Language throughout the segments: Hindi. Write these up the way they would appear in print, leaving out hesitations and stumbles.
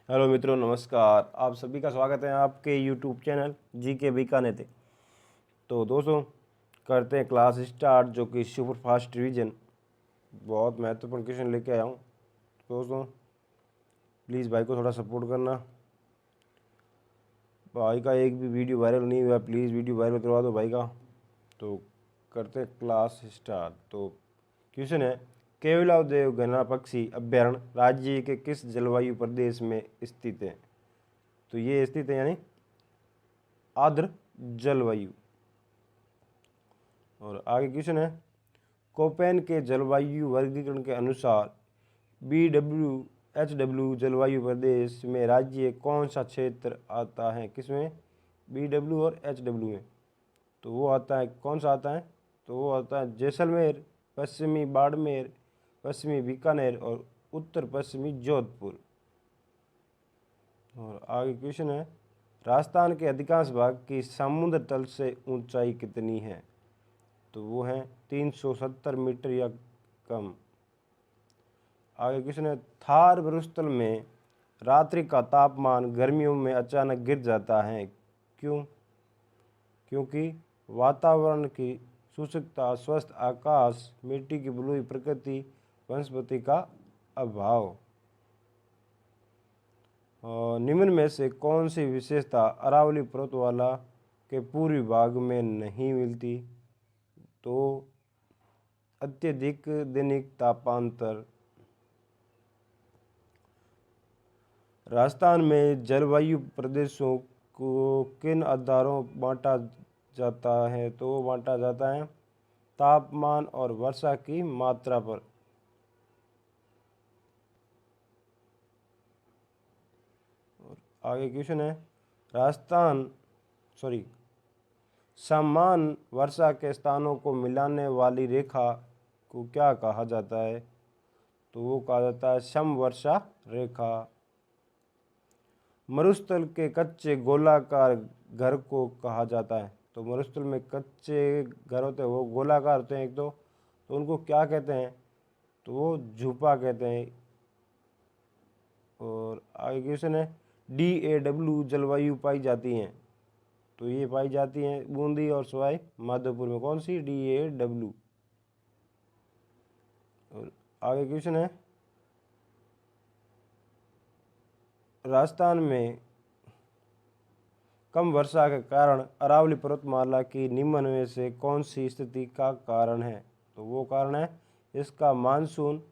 हेलो मित्रों, नमस्कार। आप सभी का स्वागत है आपके यूट्यूब चैनल जी के बीकानेर। तो दोस्तों, करते हैं क्लास स्टार्ट, जो कि सुपर फास्ट रिवीजन। बहुत महत्वपूर्ण क्वेश्चन लेके आया हूँ। दोस्तों, प्लीज़ भाई को थोड़ा सपोर्ट करना। भाई का एक भी वीडियो वायरल नहीं हुआ, प्लीज़ वीडियो वायरल करवा दो भाई का। तो करते हैं क्लास स्टार्ट। तो क्वेश्चन है, केवलादेव घना पक्षी अभ्यारण्य राज्य के किस जलवायु प्रदेश में स्थित है? तो ये स्थित है यानी आर्द्र जलवायु। और आगे क्वेश्चन है, कोपेन के जलवायु वर्गीकरण के अनुसार BWHW जलवायु प्रदेश में राज्य कौन सा क्षेत्र आता है? किसमें? BW और HW में। तो वो आता है, कौन सा आता है? तो वो आता है जैसलमेर, पश्चिमी बाड़मेर, पश्चिमी बीकानेर और उत्तर पश्चिमी जोधपुर। और आगे क्वेश्चन है, राजस्थान के अधिकांश भाग की समुद्र तल से ऊंचाई कितनी है? तो वो है 370 मीटर या कम। आगे क्वेश्चन है, थार मरुस्थल में रात्रि का तापमान गर्मियों में अचानक गिर जाता है, क्यों? क्योंकि वातावरण की शुष्कता, स्वस्थ आकाश, मिट्टी की बलुई प्रकृति, वनस्पति का अभाव। और निम्न में से कौन सी विशेषता अरावली पर्वतमाला के पूर्वी भाग में नहीं मिलती? तो अत्यधिक दैनिक तापांतर। राजस्थान में जलवायु प्रदेशों को किन आधारों बांटा जाता है? तो वो बांटा जाता है तापमान और वर्षा की मात्रा पर। और आगे क्वेश्चन है, राजस्थान समान वर्षा के स्थानों को मिलाने वाली रेखा को क्या कहा जाता है? तो वो कहा जाता है समवर्षा रेखा। मरुस्थल के कच्चे गोलाकार घर को कहा जाता है। तो मरुस्थल में कच्चे घर होते हैं, वो गोलाकार होते हैं एक तो उनको क्या कहते हैं? तो वो झूपा कहते हैं। और आगे क्वेश्चन है, DAW जलवायु पाई जाती हैं। तो ये पाई जाती हैं बूंदी और सवाई माधोपुर में। कौन सी? DAW। और आगे क्वेश्चन है, राजस्थान में कम वर्षा के कारण अरावली पर्वतमाला की निम्न में से कौन सी स्थिति का कारण है? तो वो कारण है इसका मानसून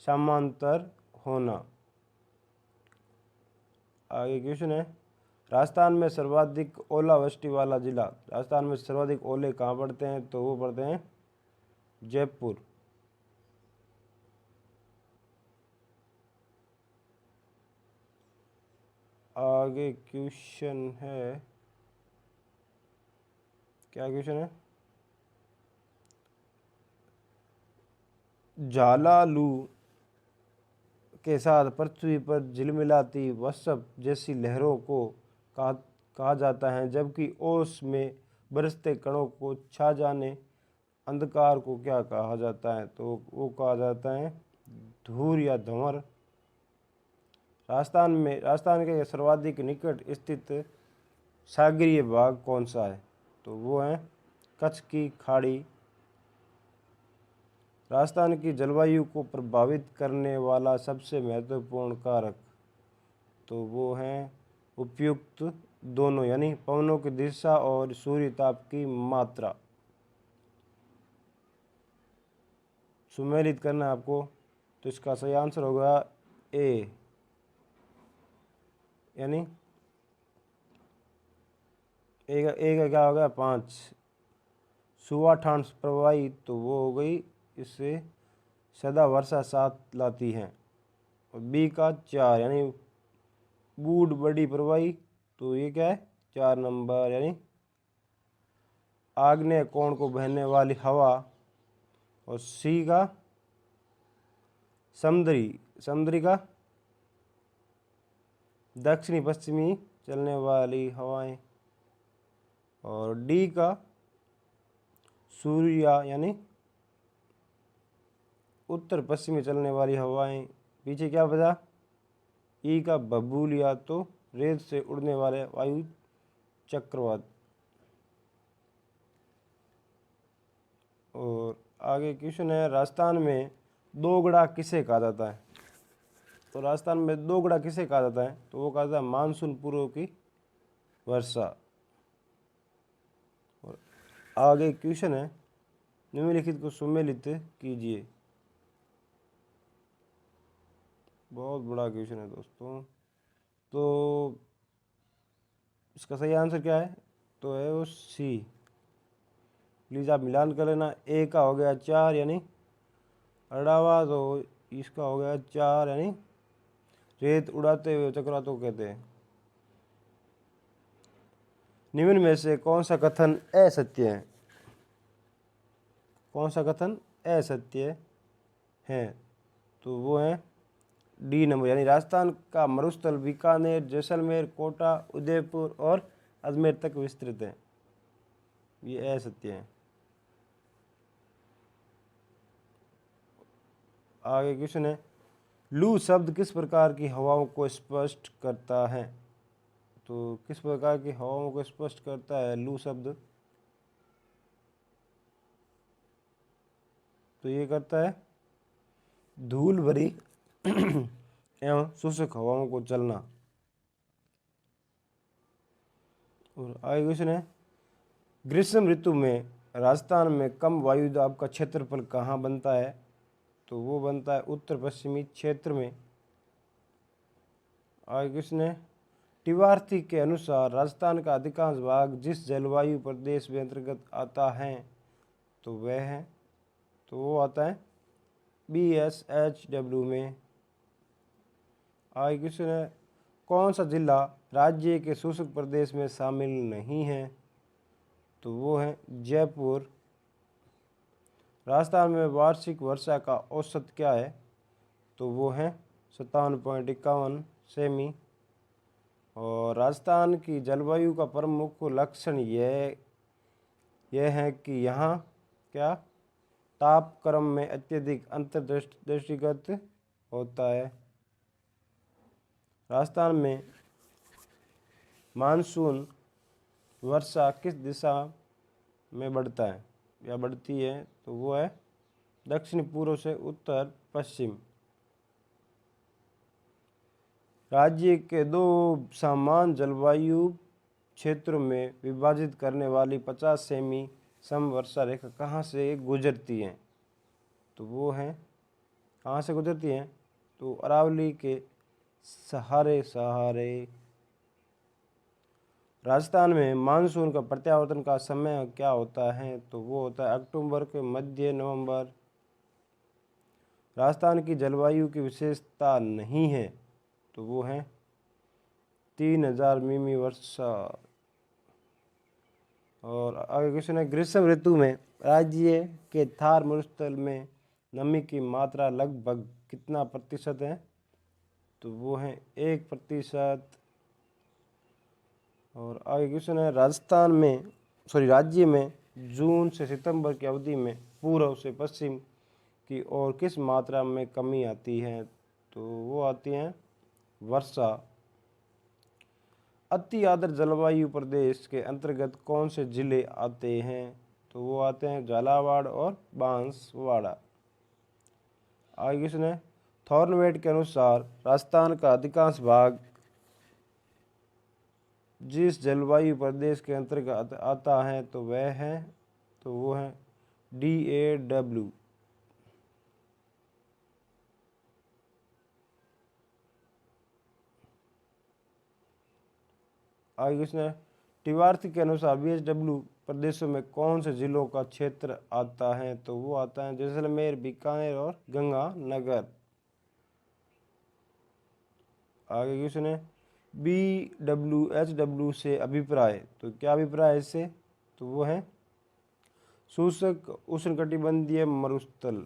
समांतर होना। आगे क्वेश्चन है, राजस्थान में सर्वाधिक ओलावृष्टि वाला जिला। राजस्थान में सर्वाधिक ओले कहाँ पड़ते हैं? तो वो पड़ते हैं जयपुर। आगे क्वेश्चन है, क्या क्वेश्चन है? झालालू के साथ पृथ्वी पर झिलमिलाती वसप जैसी लहरों को कहा कहा जाता है, जबकि ओस में बरसते कणों को छा जाने अंधकार को क्या कहा जाता है? तो वो कहा जाता है धूर या धुंवर। राजस्थान के सर्वाधिक निकट स्थित सागरीय भाग कौन सा है? तो वो है कच्छ की खाड़ी। राजस्थान की जलवायु को प्रभावित करने वाला सबसे महत्वपूर्ण कारक। तो वो है उपयुक्त दोनों, यानी पवनों की दिशा और सूर्य ताप की मात्रा। सुमेलित करना है आपको। तो इसका सही आंसर होगा ए, यानी ए का क्या होगा? 5। सुवा ठांड प्रवाही, तो वो हो गई, इससे सदा वर्षा साथ लाती है। और बी का 4, यानी बूढ़ बड़ी प्रवाही, तो ये क्या है? 4 नंबर, यानी आग्नेय कोण को बहने वाली हवा। और सी का समुद्री का दक्षिणी पश्चिमी चलने वाली हवाएं। और डी का सूर्य, यानी उत्तर पश्चिमी चलने वाली हवाएं। पीछे क्या बचा? ई का बबूल या तो रेत से उड़ने वाले वायु चक्रवात। और आगे क्वेश्चन है, राजस्थान में दोगड़ा किसे कहा जाता है? तो राजस्थान में दोगड़ा किसे कहा जाता है? तो वो कहा जाता है मानसून पूर्व की वर्षा। और आगे क्वेश्चन है, निम्नलिखित को सुमेलित कीजिए। बहुत बड़ा क्वेश्चन है दोस्तों। तो इसका सही आंसर क्या है? तो है वो सी। प्लीज़ आप मिलान कर लेना। ए का हो गया 4 यानी अड़ावा, तो इसका हो गया 4 यानी रेत उड़ाते हुए चक्रवातों कहते हैं। निम्न में से कौन सा कथन असत्य है? कौन सा कथन असत्य है? तो वो है डी नंबर, यानी राजस्थान का मरुस्थल बीकानेर, जैसलमेर, कोटा, उदयपुर और अजमेर तक विस्तृत है। ये असत्य है। आगे क्वेश्चन है, लू शब्द किस प्रकार की हवाओं को स्पष्ट करता है? तो किस प्रकार की हवाओं को स्पष्ट करता है लू शब्द? तो ये करता है धूल भरी एवं शुष्क हवाओं को चलना। और आगे क्वेश्चन है, ग्रीष्म ऋतु में राजस्थान में कम वायु दाब का क्षेत्रफल कहाँ बनता है? तो वो बनता है उत्तर पश्चिमी क्षेत्र में। आगे क्वेश्चन है, टिवार्थी के अनुसार राजस्थान का अधिकांश भाग जिस जलवायु प्रदेश में अंतर्गत आता है तो वह है, तो वो आता है BSHW में। आगे क्वेश्चन है, कौन सा जिला राज्य के शुष्क प्रदेश में शामिल नहीं है? तो वो है जयपुर। राजस्थान में वार्षिक वर्षा का औसत क्या है? तो वो है 57.51 सेमी। और राजस्थान की जलवायु का प्रमुख लक्षण यह है कि यहाँ क्या तापक्रम में अत्यधिक अंतर्दृष्टिगत होता है। राजस्थान में मानसून वर्षा किस दिशा में बढ़ता है या बढ़ती है? तो वो है दक्षिण पूर्व से उत्तर पश्चिम। राज्य के दो समान जलवायु क्षेत्रों में विभाजित करने वाली 50 सेमी समवर्षा रेखा कहाँ से गुजरती है? तो वो है कहाँ से गुजरती है? तो अरावली के सहारे राजस्थान में मानसून का प्रत्यावर्तन का समय क्या होता है? तो वो होता है अक्टूबर के मध्य नवंबर। राजस्थान की जलवायु की विशेषता नहीं है, तो वो है 3000 मिमी वर्षा। और आगे क्वेश्चन है, ग्रीष्म ऋतु में राज्य के थार मरुस्थल में नमी की मात्रा लगभग कितना प्रतिशत है? तो वो है 1%। और आगे क्वेश्चन है, राज्य में जून से सितंबर की अवधि में पूर्व से पश्चिम की ओर किस मात्रा में कमी आती है? तो वो आती है वर्षा। अति आर्द्र जलवायु प्रदेश के अंतर्गत कौन से जिले आते हैं? तो वो आते हैं झालावाड़ और बांसवाड़ा। आगे क्वेश्चन है, थॉर्नवेट के अनुसार राजस्थान का अधिकांश भाग जिस जलवायु प्रदेश के अंतर्गत आता है तो वह है, तो वो है DAW। आगे क्वेश्चन है, टिवार्थी के अनुसार BSW प्रदेशों में कौन से जिलों का क्षेत्र आता है? तो वो आता है जैसलमेर, बीकानेर और गंगानगर। आगे क्वेश्चन है, BWHW से अभिप्राय, तो क्या अभिप्राय है इससे? तो वो है शुष्क उष्णकटिबंधीय मरुस्थल।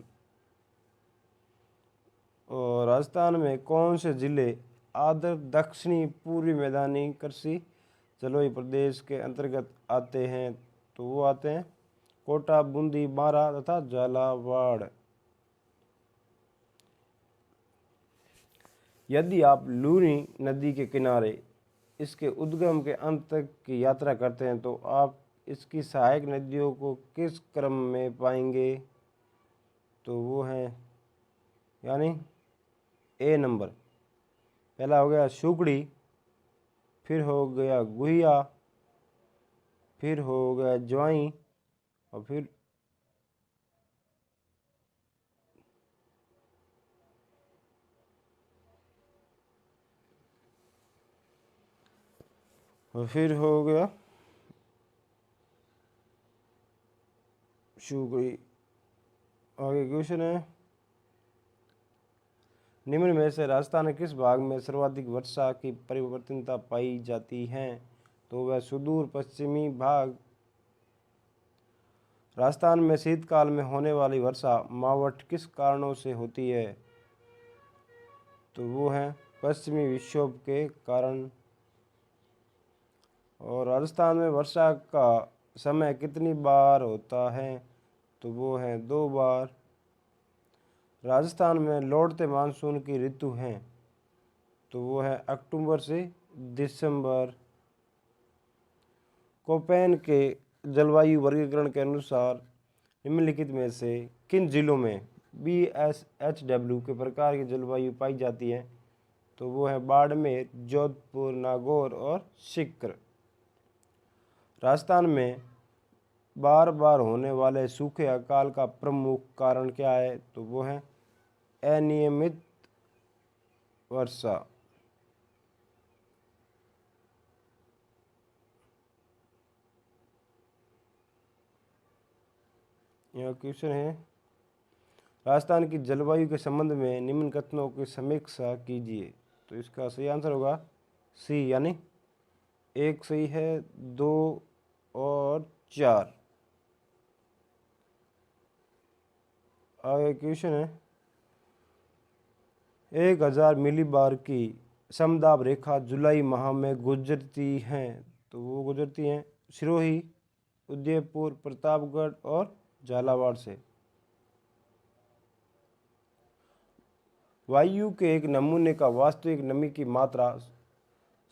और राजस्थान में कौन से जिले आर्द्र दक्षिणी पूर्वी मैदानी कृषि जलवायु प्रदेश के अंतर्गत आते हैं? तो वो आते हैं कोटा, बूंदी, बारा तथा झालावाड़। यदि आप लूनी नदी के किनारे इसके उद्गम के अंत तक की यात्रा करते हैं तो आप इसकी सहायक नदियों को किस क्रम में पाएंगे? तो वो है यानी ए नंबर, पहला हो गया सुगड़ी, फिर हो गया गुहिया, फिर हो गया ज्वाई, और फिर हो गया सुगड़ी। आगे क्वेश्चन है, निम्न में से राजस्थान के किस भाग में सर्वाधिक वर्षा की परिवर्तनता पाई जाती है? तो वह सुदूर पश्चिमी भाग। राजस्थान में शीतकाल में होने वाली वर्षा मावठ किस कारणों से होती है? तो वो है पश्चिमी विक्षोभ के कारण। और राजस्थान में वर्षा का समय कितनी बार होता है? तो वो है 2 बार। राजस्थान में लौटते मानसून की ऋतु हैं, तो वो है अक्टूबर से दिसंबर। कोपेन के जलवायु वर्गीकरण के अनुसार निम्नलिखित में से किन जिलों में BSHW के प्रकार की जलवायु पाई जाती है? तो वो है बाड़मेर, जोधपुर, नागौर और सीकर। राजस्थान में बार बार होने वाले सूखे अकाल का प्रमुख कारण क्या है? तो वो है अनियमित वर्षा। यह क्वेश्चन है, राजस्थान की जलवायु के संबंध में निम्न कथनों की समीक्षा कीजिए। तो इसका सही आंसर होगा सी, यानी 1 सही है, 2 और 4। आगे क्वेश्चन है, 1000 मिलीबार की समदाब रेखा जुलाई माह में गुजरती हैं, तो वो गुजरती हैं सिरोही, उदयपुर, प्रतापगढ़ और झालावाड़ से। वायु के एक नमूने का वास्तविक नमी की मात्रा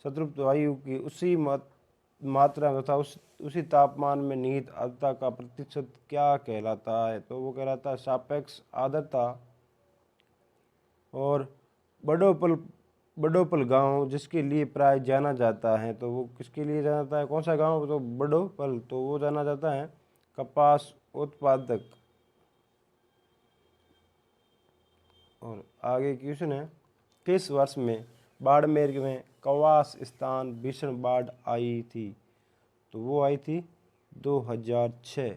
संतृप्त वायु की उसी मात्रा तथा उसी तापमान में निहित आर्द्रता का प्रतिशत क्या कहलाता है? तो वो कहलाता है सापेक्ष आर्द्रता। और बड़ोपल गांव जिसके लिए प्राय जाना जाता है, तो वो किसके लिए जाना जाता है? कौन सा गांव? तो बड़ोपल, तो वो जाना जाता है कपास उत्पादक। और आगे क्वेश्चन है, किस वर्ष में बाड़मेर में कवास स्थान भीषण बाढ़ आई थी? तो वो आई थी 2006।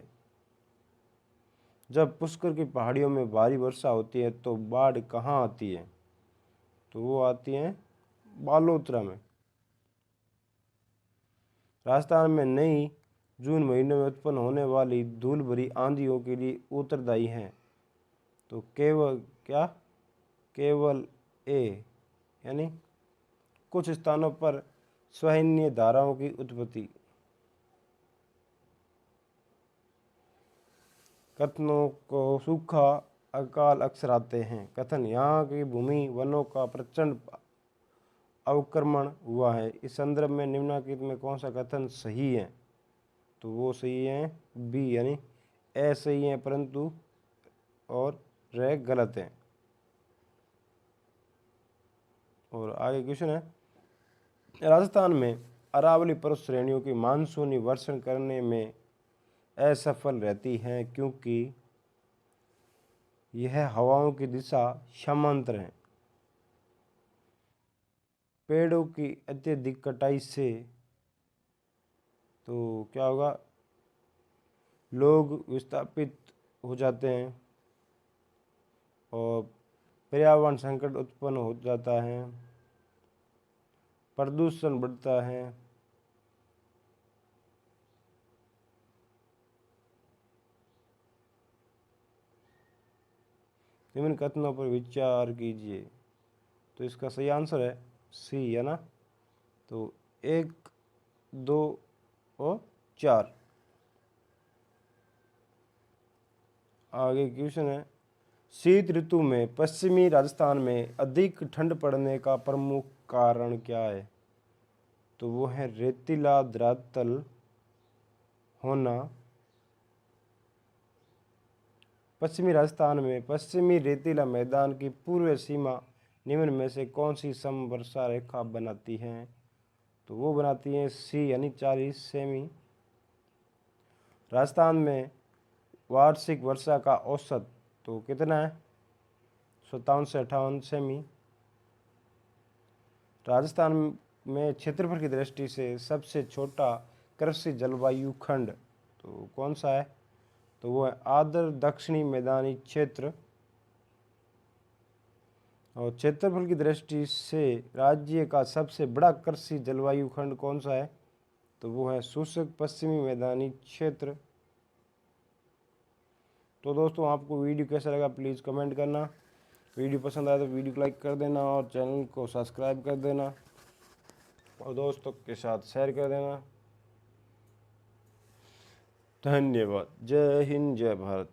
जब पुष्कर की पहाड़ियों में भारी वर्षा होती है तो बाढ़ कहाँ आती है? तो वो आती है बालोतरा में। राजस्थान में नई जून महीने में उत्पन्न होने वाली धूल भरी आंधियों के लिए उत्तरदायी हैं, तो केवल ए, यानी कुछ स्थानों पर सह्य धाराओं की उत्पत्ति। कथनों को सूखा अकाल अक्सर आते हैं। कथन, यहाँ की भूमि वनों का प्रचंड अवक्रमण हुआ है। इस संदर्भ में निम्नलिखित में कौन सा कथन सही है? तो वो सही है बी, यानी ए सही है परंतु और रे गलत है। और आगे क्वेश्चन है, राजस्थान में अरावली पर्वत श्रेणियों की मानसूनी वर्षण करने में असफल रहती हैं क्योंकि यह हवाओं की दिशा समांतर है। पेड़ों की अत्यधिक कटाई से तो क्या होगा? लोग विस्थापित हो जाते हैं और पर्यावरण संकट उत्पन्न हो जाता है, प्रदूषण बढ़ता है। निम्न कथनों पर विचार कीजिए। तो इसका सही आंसर है सी, है ना? तो 1, 2 और 4। आगे क्वेश्चन है, शीत ऋतु में पश्चिमी राजस्थान में अधिक ठंड पड़ने का प्रमुख कारण क्या है? तो वो है रेतीला धरातल होना। पश्चिमी राजस्थान में पश्चिमी रेतीला मैदान की पूर्व सीमा निम्न में से कौन सी समवर्षा रेखा बनाती है? तो वो बनाती है सी यानी 40 सेमी। राजस्थान में वार्षिक वर्षा का औसत तो कितना है? 57 से 58 सेमी। राजस्थान में क्षेत्रफल की दृष्टि से सबसे छोटा कृषि जलवायु खंड तो कौन सा है? तो वो है आर्द्र दक्षिणी मैदानी क्षेत्र। और क्षेत्रफल की दृष्टि से राज्य का सबसे बड़ा कृषि जलवायु खंड कौन सा है? तो वो है शुष्क पश्चिमी मैदानी क्षेत्र। तो दोस्तों आपको वीडियो कैसा लगा प्लीज़ कमेंट करना। वीडियो पसंद आया तो वीडियो को लाइक कर देना और चैनल को सब्सक्राइब कर देना और दोस्तों के साथ शेयर कर देना। धन्यवाद। जय हिंद जय भारत।